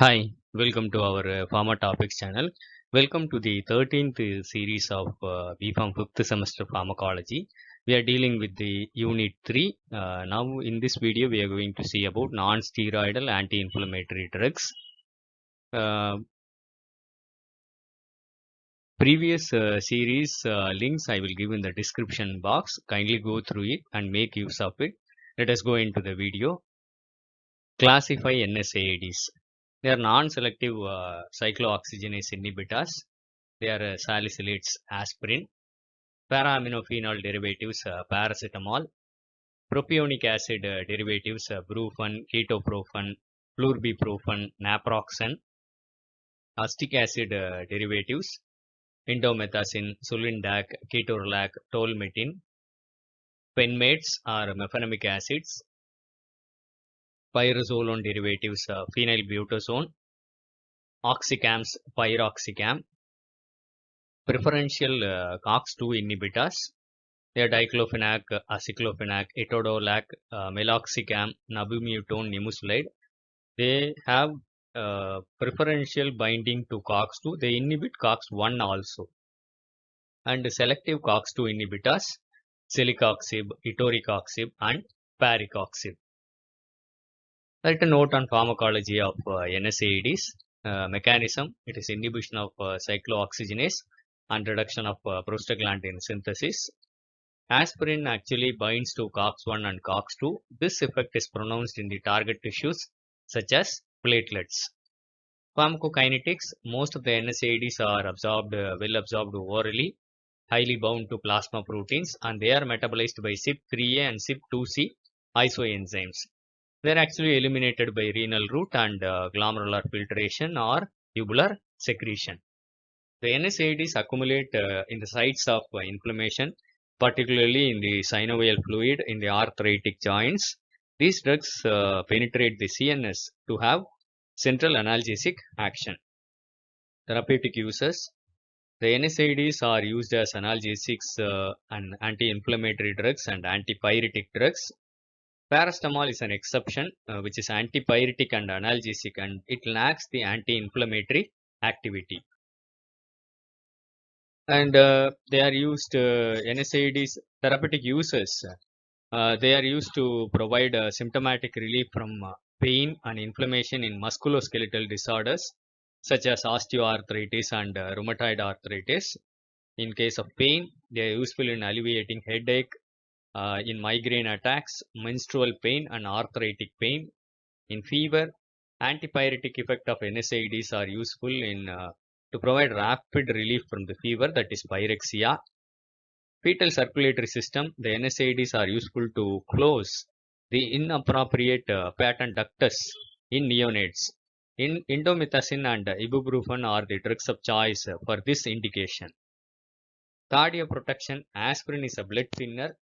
Hi, welcome to our Pharma Topics channel. Welcome to the 13th series of BPHARM 5th semester pharmacology. We are dealing with the unit 3. Now in this video we are going to see about non-steroidal anti-inflammatory drugs. Previous series links I will give in the description box. Kindly go through it and make use of it. Let us go into the video. Classify NSAIDs. They are non-selective cyclooxygenase inhibitors. They are salicylates, aspirin, para-aminophenol derivatives, paracetamol, propionic acid derivatives, brufen, ketoprofen, flurbiprofen, naproxen, acetic acid derivatives, indomethacin, sulindac, ketorolac, tolmetin, penmates are mefenamic acids, pyrazolone derivatives, phenylbutazone, oxycams, pyroxycam, preferential COX-2 inhibitors. They are diclofenac, aciclofenac, etodolac, meloxicam, nabumutone, nimusulide. They have preferential binding to COX-2. They inhibit COX-1 also. And selective COX-2 inhibitors, celecoxib, etoricoxib, and paricoxib. Write a note on pharmacology of NSAIDs. Mechanism, it is inhibition of cyclooxygenase and reduction of prostaglandin synthesis. Aspirin actually binds to COX-1 and COX-2. This effect is pronounced in the target tissues such as platelets. Pharmacokinetics, most of the NSAIDs are absorbed, well absorbed orally, highly bound to plasma proteins, and they are metabolized by CYP3A and CYP2C isoenzymes. They are actually eliminated by renal route and glomerular filtration or tubular secretion. The NSAIDs accumulate in the sites of inflammation, particularly in the synovial fluid in the arthritic joints. These drugs penetrate the CNS to have central analgesic action. Therapeutic uses. The NSAIDs are used as analgesics and anti-inflammatory drugs and antipyretic drugs. Paracetamol is an exception, which is antipyretic and analgesic, and it lacks the anti-inflammatory activity. And they are used, NSAIDs, therapeutic uses. They are used to provide symptomatic relief from pain and inflammation in musculoskeletal disorders such as osteoarthritis and rheumatoid arthritis. In case of pain, they are useful in alleviating headache, in migraine attacks, menstrual pain, and arthritic pain. In fever, antipyretic effect of NSAIDs are useful in to provide rapid relief from the fever, that is pyrexia. Fetal circulatory system, the NSAIDs are useful to close the inappropriate patent ductus in neonates. Indomethacin and ibuprofen are the drugs of choice for this indication. Cardioprotection, aspirin is a blood thinner.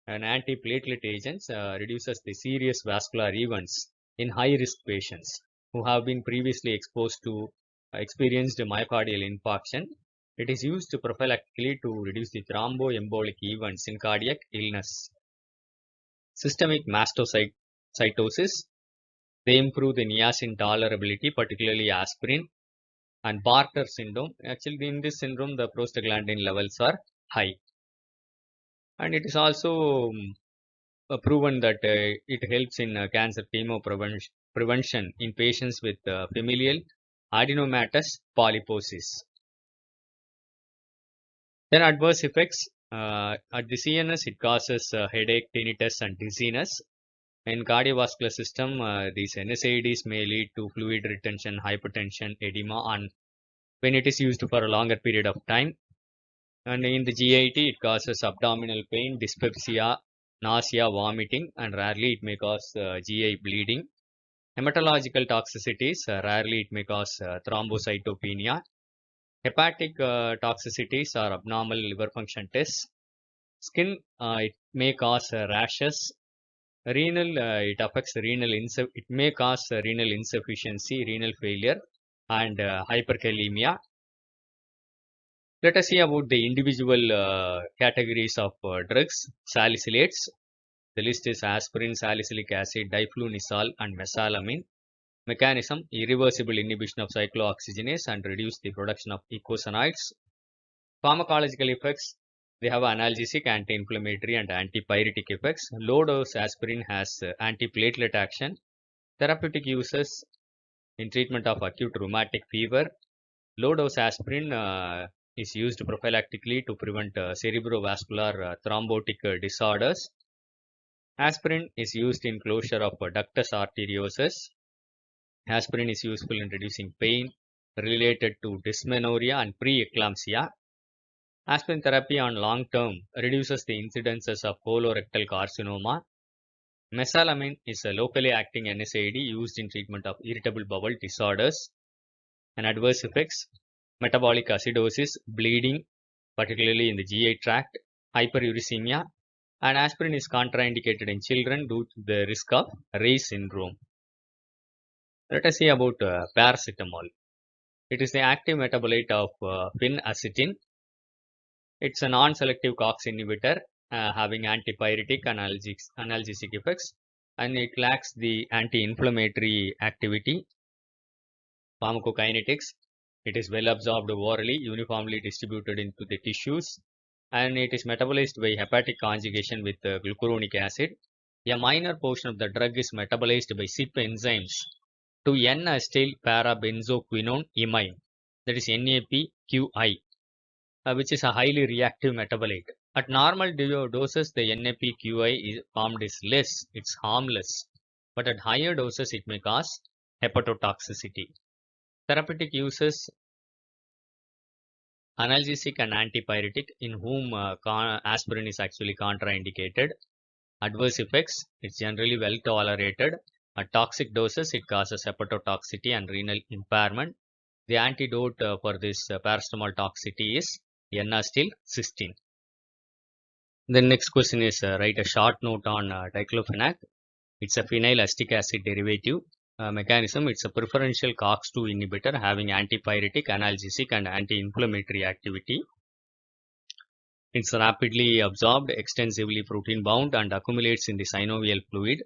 An antiplatelet agent reduces the serious vascular events in high-risk patients who have been previously exposed to experienced myocardial infarction. It is used prophylactically to reduce the thromboembolic events in cardiac illness. Systemic mastocytosis, they improve the niacin tolerability, particularly aspirin. And Bartter syndrome, actually in this syndrome the prostaglandin levels are high. And it is also proven that it helps in cancer chemo prevention in patients with familial adenomatous polyposis. Then adverse effects, at the CNS it causes headache, tinnitus, and dizziness. In cardiovascular system, these NSAIDs may lead to fluid retention, hypertension, edema, and when it is used for a longer period of time. And in the GIT, it causes abdominal pain, dyspepsia, nausea, vomiting, and rarely it may cause GI bleeding. Hematological toxicities, rarely it may cause thrombocytopenia. Hepatic toxicities are abnormal liver function tests. Skin, it may cause rashes. Renal, it affects renal it may cause renal insufficiency, renal failure, and hyperkalemia. Let us see about the individual categories of drugs. Salicylates. The list is aspirin, salicylic acid, diflunisal, and mesalamine. Mechanism: irreversible inhibition of cyclooxygenase and reduce the production of eicosanoids. Pharmacological effects: they have analgesic, anti-inflammatory and antipyretic effects. Low dose aspirin has antiplatelet action. Therapeutic uses: in treatment of acute rheumatic fever, low dose aspirin is used prophylactically to prevent cerebrovascular thrombotic disorders. Aspirin is used in closure of ductus arteriosus. Aspirin is useful in reducing pain related to dysmenorrhea and preeclampsia. Aspirin therapy on long term reduces the incidences of colorectal carcinoma. Mesalamine is a locally acting NSAID used in treatment of irritable bowel disorders. And adverse effects: metabolic acidosis, bleeding, particularly in the GI tract, hyperuricemia, and aspirin is contraindicated in children due to the risk of Reye syndrome. Let us see about paracetamol. It is the active metabolite of phenacetin. It's a non-selective COX inhibitor having antipyretic analgesic effects, and it lacks the anti-inflammatory activity. Pharmacokinetics: it is well absorbed orally, uniformly distributed into the tissues, and it is metabolized by hepatic conjugation with glucuronic acid. A minor portion of the drug is metabolized by CYP enzymes to N-acetyl parabenzoquinone imine, that is NAPQI, which is a highly reactive metabolite. At normal doses, the NAPQI formed is less, it's harmless, but at higher doses, it may cause hepatotoxicity. Therapeutic uses: analgesic and antipyretic, in whom aspirin is actually contraindicated. Adverse effects: it's generally well tolerated. At toxic doses, it causes hepatotoxicity and renal impairment. The antidote for this paracetamol toxicity is N-acetylcysteine. The next question is write a short note on diclofenac. It's a phenyl acetic acid derivative. Mechanism: it's a preferential COX-2 inhibitor having antipyretic, analgesic and anti-inflammatory activity. It's rapidly absorbed, extensively protein bound and accumulates in the synovial fluid.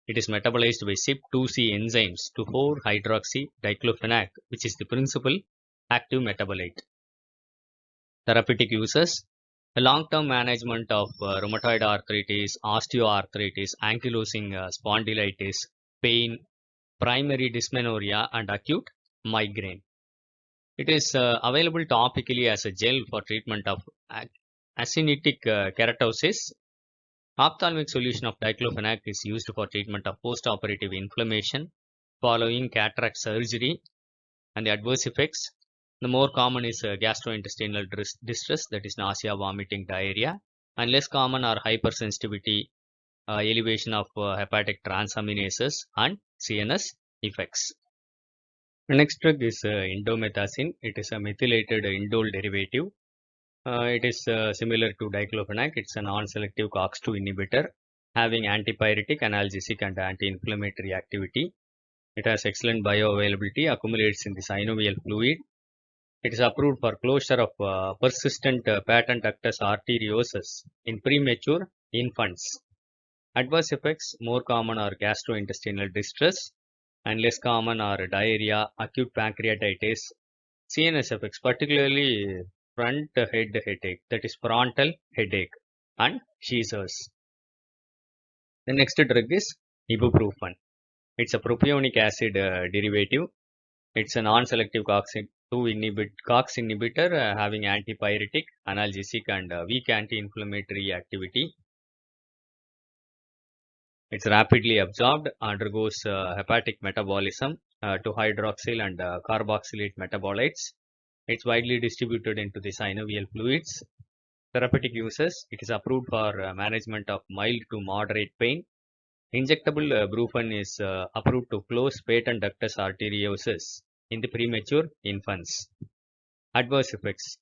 It is metabolized by CYP2C enzymes to 4-hydroxydiclofenac, which is the principal active metabolite. Therapeutic uses: a long-term management of rheumatoid arthritis, osteoarthritis, ankylosing spondylitis, pain, primary dysmenorrhea and acute migraine. It is available topically as a gel for treatment of actinitic keratosis. Ophthalmic solution of diclofenac is used for treatment of postoperative inflammation following cataract surgery. And the adverse effects: the more common is gastrointestinal distress, that is nausea, vomiting, diarrhea, and less common are hypersensitivity, elevation of hepatic transaminases and CNS effects. The next drug is indomethacin. It is a methylated indole derivative. It is similar to diclofenac. It's a non-selective COX-2 inhibitor having antipyretic, analgesic and anti-inflammatory activity. It has excellent bioavailability, accumulates in the synovial fluid. It is approved for closure of persistent patent ductus arteriosus in premature infants. Adverse effects: more common are gastrointestinal distress and less common are diarrhea, acute pancreatitis. CNS effects, particularly front head headache, that is frontal headache, and seizures. The next drug is ibuprofen. It's a propionic acid derivative. It's a non-selective COX inhibitor having antipyretic, analgesic and weak anti-inflammatory activity. It's rapidly absorbed, undergoes hepatic metabolism to hydroxyl and carboxylate metabolites. It's widely distributed into the synovial fluids. Therapeutic uses: it is approved for management of mild to moderate pain. Injectable brufen is approved to close patent ductus arteriosus in the premature infants. Adverse effects: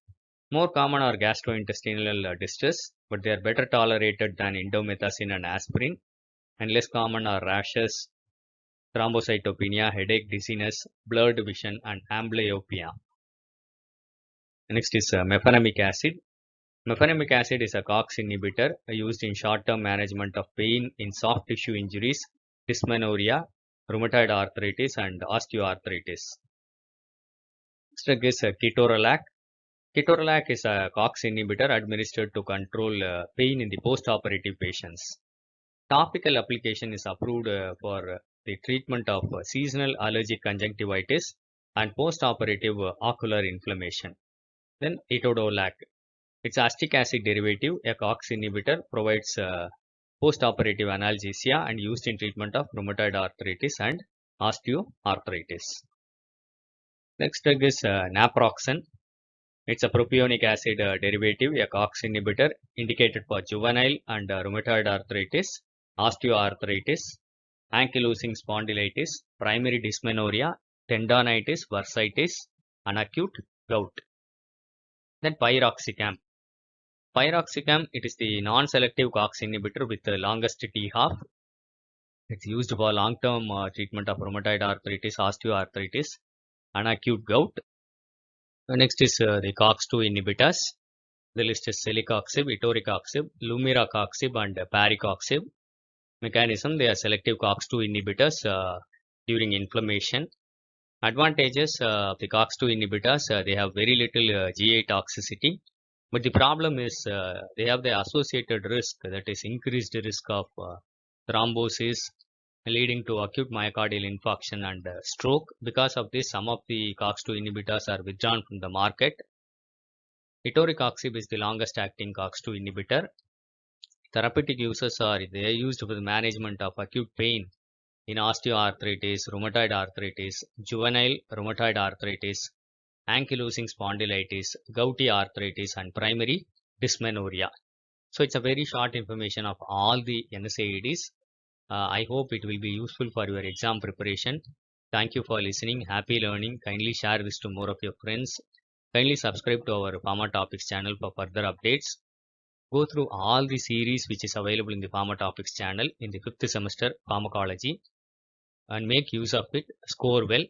more common are gastrointestinal distress, but they are better tolerated than indomethacin and aspirin, and less common are rashes, thrombocytopenia, headache, dizziness, blurred vision and amblyopia. Next is mefenamic acid. Mefenamic acid is a COX inhibitor used in short-term management of pain in soft tissue injuries, dysmenorrhea, rheumatoid arthritis, and osteoarthritis. Next drug is ketorolac. Ketorolac is a COX inhibitor administered to control pain in the post-operative patients. Topical application is approved for the treatment of seasonal allergic conjunctivitis and post-operative ocular inflammation. Then etodolac. It's acetic acid derivative, a COX inhibitor, provides post-operative analgesia and used in treatment of rheumatoid arthritis and osteoarthritis. Next drug is naproxen. It's a propionic acid derivative, a COX inhibitor, indicated for juvenile and rheumatoid arthritis, osteoarthritis, ankylosing spondylitis, primary dysmenorrhea, tendonitis, bursitis, and acute gout. Then piroxicam. Piroxicam, it is the non-selective COX inhibitor with the longest T-half. It's used for long-term treatment of rheumatoid arthritis, osteoarthritis, and acute gout. Next is the COX-2 inhibitors. The list is celecoxib, etoricoxib, lumiracoxib, and parecoxib. Mechanism: they are selective COX-2 inhibitors during inflammation. Advantages of the COX-2 inhibitors: they have very little GI toxicity, but the problem is they have the associated risk, that is increased risk of thrombosis leading to acute myocardial infarction and stroke. Because of this, some of the COX-2 inhibitors are withdrawn from the market. Etoricoxib is the longest acting COX-2 inhibitor. Therapeutic uses are they are used for the management of acute pain in osteoarthritis, rheumatoid arthritis, juvenile rheumatoid arthritis, ankylosing spondylitis, gouty arthritis, and primary dysmenorrhea. So it's a very short information of all the NSAIDs. I hope it will be useful for your exam preparation. Thank you for listening. Happy learning. Kindly share this to more of your friends. Kindly subscribe to our Pharma Topics channel for further updates. Go through all the series which is available in the Pharma Topics channel in the 5th semester pharmacology and make use of it. Score well.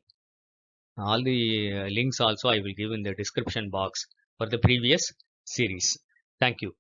All the links also I will give in the description box for the previous series. Thank you.